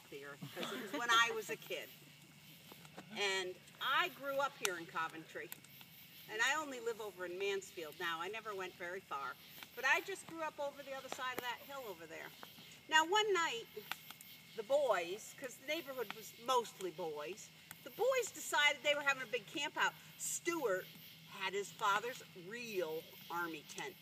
walk the earth, because it was when I was a kid. And I grew up here in Coventry. And I only live over in Mansfield now. I never went very far. But I just grew up over the other side of that hill over there. Now one night, the boys, because the neighborhood was mostly boys, the boys decided they were having a big camp out. Stuart had his father's real army tent.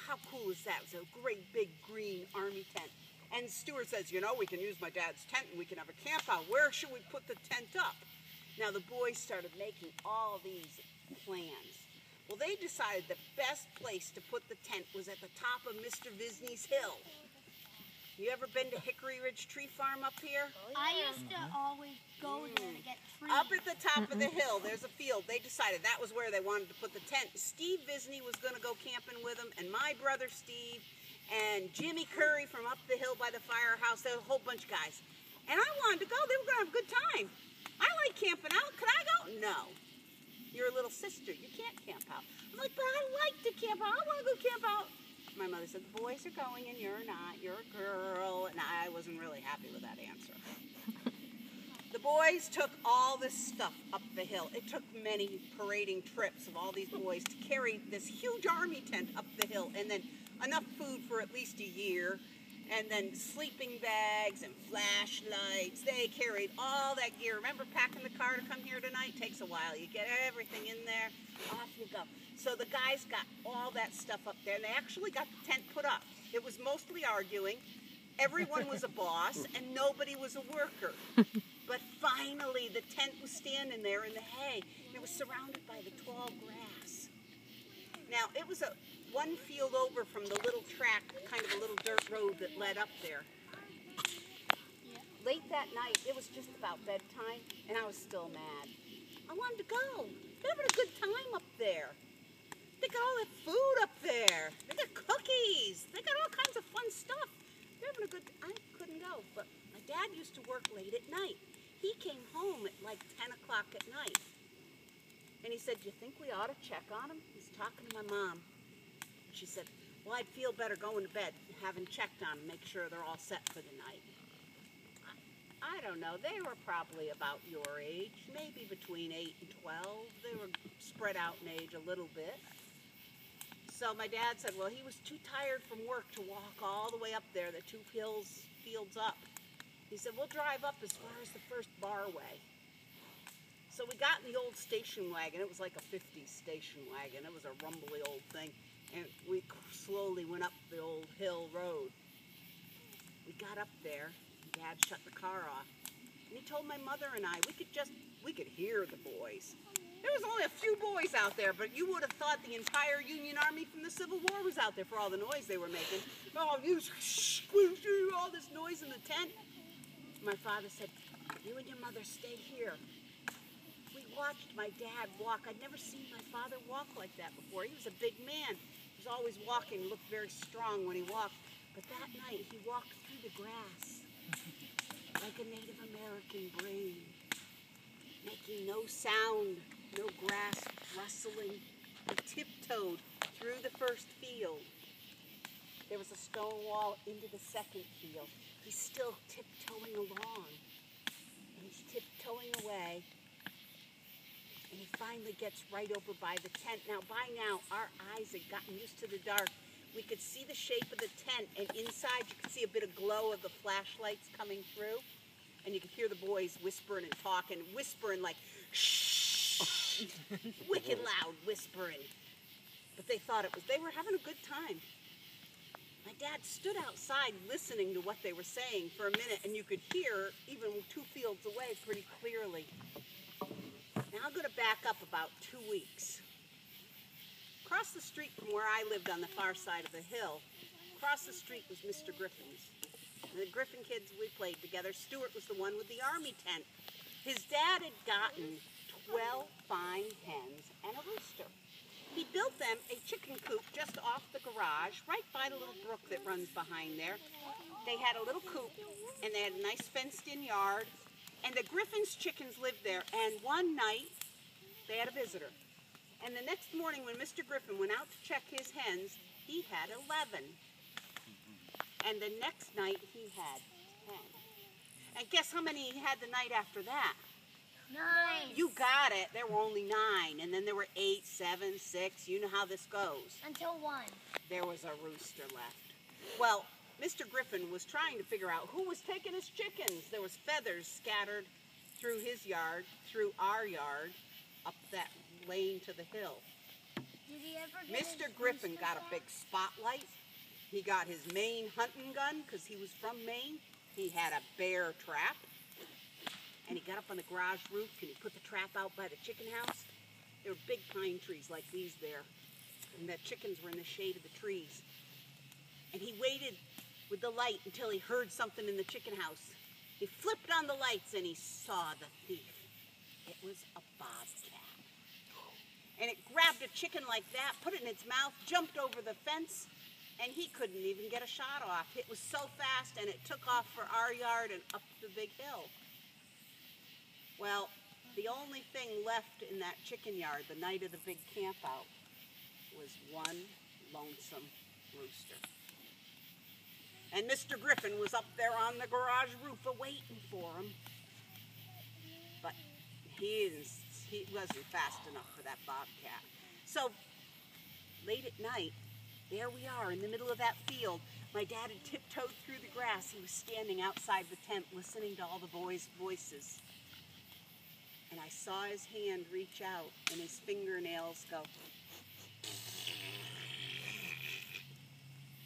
How cool is that? It was a great big green army tent. And Stuart says, you know, we can use my dad's tent and we can have a camp out. Where should we put the tent up? Now the boys started making all these plans. Well, they decided the best place to put the tent was at the top of Mr. Visney's hill. You ever been to Hickory Ridge Tree Farm up here? I used to always go there to get trees. Up at the top of the hill, there's a field. They decided that was where they wanted to put the tent. Steve Visney was going to go camping with them, and my brother Steve, and Jimmy Curry from up the hill by the firehouse. There was a whole bunch of guys. And I wanted to go. They were going to have a good time. I like camping out. Could I go? No. You're a little sister. You can't camp out. I'm like, but I like to camp out. I want to go camp out. My mother said, the boys are going and you're not. You're a girl. And I wasn't really happy with that answer. The boys took all this stuff up the hill. It took many parading trips of all these boys to carry this huge army tent up the hill, and then enough food for at least a year, and then sleeping bags and flashlights. They carried all that gear. Remember packing the car to come here tonight? Takes a while. You get everything in there, off you go. So the guys got all that stuff up there, and they actually got the tent put up. It was mostly arguing. Everyone was a boss, and nobody was a worker. But finally, the tent was standing there in the hay, and it was surrounded by the tall grass. Now, it was one field over from the little track, kind of a little dirt road that led up there. Late that night, it was just about bedtime, and I was still mad. I wanted to go. They're having a good time up there. They got all that food up there. They got cookies. They got all kinds of fun stuff. They're having a good time. I couldn't go, but my dad used to work late at night. He came home at like 10 o'clock at night. And he said, do you think we ought to check on him? He's talking to my mom. She said, well, I'd feel better going to bed, having checked on them, make sure they're all set for the night. I don't know. They were probably about your age, maybe between 8 and 12. They were spread out in age a little bit. So my dad said, well, he was too tired from work to walk all the way up there, the 2 fields up. He said, we'll drive up as far as the first barway. So we got in the old station wagon. It was like a 50s station wagon. It was a rumbly old thing. And we slowly went up the old hill road. We got up there. Dad shut the car off. And he told my mother and I, we could hear the boys. There was only a few boys out there, but you would have thought the entire Union Army from the Civil War was out there for all the noise they were making. Oh, all this noise in the tent. My father said, you and your mother stay here. We watched my dad walk. I'd never seen my father walk like that before. He was a big man. He was always walking, looked very strong when he walked. But that night, he walked through the grass like a Native American brave, making no sound, no grass rustling. He tiptoed through the first field. There was a stone wall into the second field. He's still tiptoeing along. And he's tiptoeing away. And he finally gets right over by the tent. Now, by now, our eyes had gotten used to the dark. We could see the shape of the tent, and inside you could see a bit of glow of the flashlights coming through. And you could hear the boys whispering and talking, whispering like, shh, wicked loud whispering. But they thought they were having a good time. My dad stood outside listening to what they were saying for a minute, and you could hear, even 2 fields away, pretty clearly. Now I'm going to back up about 2 weeks. Across the street from where I lived on the far side of the hill, across the street was Mr. Griffin's. And the Griffin kids, we played together. Stuart was the one with the army tent. His dad had gotten 12 fine hens and a rooster. He built them a chicken coop just off the garage, right by the little brook that runs behind there. They had a little coop, and they had a nice fenced-in yard, and the Griffin's chickens lived there. And one night, they had a visitor. And the next morning, when Mr. Griffin went out to check his hens, he had 11. And the next night, he had 10. And guess how many he had the night after that? 9. You got it. There were only 9, and then there were 8, 7, 6. You know how this goes. Until 1. There was a rooster left. Well, Mr. Griffin was trying to figure out who was taking his chickens. There was feathers scattered through his yard, through our yard, up that lane to the hill. Did he ever get Mr. his Griffin rooster got a back? big spotlight. He got his Maine hunting gun because he was from Maine. He had a bear trap. And he got up on the garage roof and he put the trap out by the chicken house. There were big pine trees like these there. And the chickens were in the shade of the trees. And he waited with the light until he heard something in the chicken house. He flipped on the lights and he saw the thief. It was a bobcat. And it grabbed a chicken like that, put it in its mouth, jumped over the fence, and he couldn't even get a shot off. It was so fast, and it took off for our yard and up the big hill. Well, the only thing left in that chicken yard the night of the big camp out was one lonesome rooster. And Mr. Griffin was up there on the garage roof waiting for him. But he wasn't fast enough for that bobcat. So late at night, there we are in the middle of that field. My dad had tiptoed through the grass. He was standing outside the tent listening to all the boys' voices. And I saw his hand reach out and his fingernails go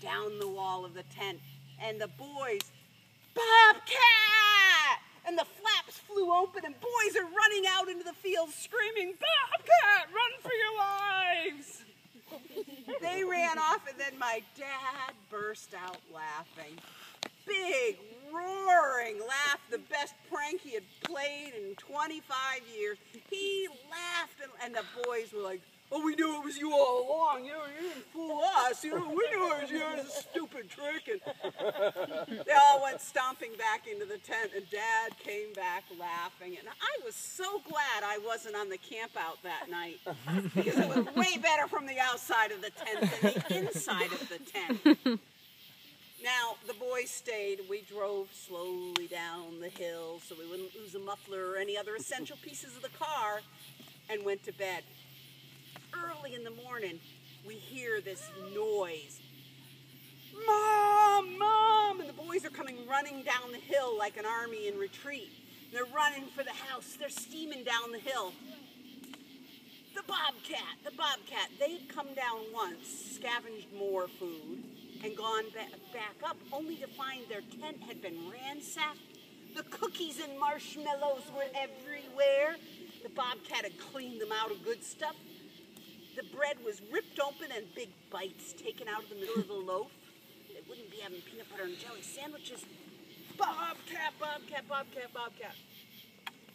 down the wall of the tent. And the boys, "Bobcat!" And the flaps flew open and boys are running out into the field screaming, "Bobcat, run for your lives!" They ran off and then my dad burst out laughing. Big, roaring laugh, the best prank he had played in 25 years. He laughed and the boys were like, "Oh, we knew it was you all along. You didn't fool us. We knew it was you. It was a stupid trick." And they all went stomping back into the tent, and Dad came back laughing. And I was so glad I wasn't on the camp out that night because it was way better from the outside of the tent than the inside of the tent. Now, the boys stayed. We drove slowly down the hill so we wouldn't lose a muffler or any other essential pieces of the car and went to bed. Early in the morning, we hear this noise. "Mom, Mom!" And the boys are coming running down the hill like an army in retreat. They're running for the house. They're steaming down the hill. The bobcat. They'd come down once, scavenged more food, and gone back up, only to find their tent had been ransacked. The cookies and marshmallows were everywhere. The bobcat had cleaned them out of good stuff. The bread was ripped open and big bites taken out of the middle of the loaf. They wouldn't be having peanut butter and jelly sandwiches. Bobcat, Bobcat, Bobcat, Bobcat.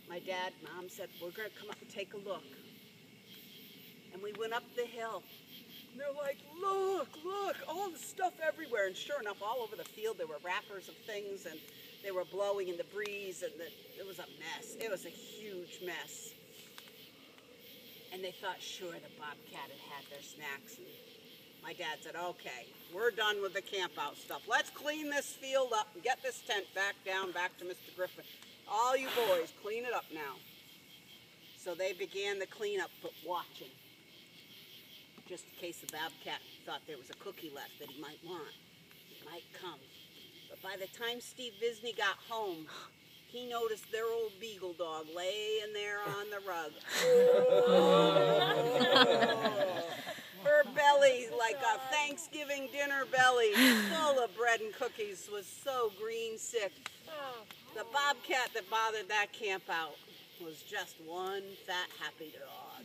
My dad and Mom said, "We're going to come up and take a look." And we went up the hill. And they're like, look, all the stuff everywhere. And sure enough, all over the field there were wrappers of things and they were blowing in the breeze and it was a mess. It was a huge mess. And they thought, sure, the bobcat had their snacks. And my dad said, "Okay, we're done with the camp out stuff. Let's clean this field up and get this tent back down, back to Mr. Griffin. All you boys, clean it up now." So they began the cleanup, but watching. Just in case the bobcat thought there was a cookie left that he might want. It might come. But by the time Steve Visney got home, he noticed their old beagle dog laying there on the rug. Oh. Her belly, like a Thanksgiving dinner belly, full of bread and cookies, was so green sick. The bobcat that bothered that camp out was just one fat, happy dog.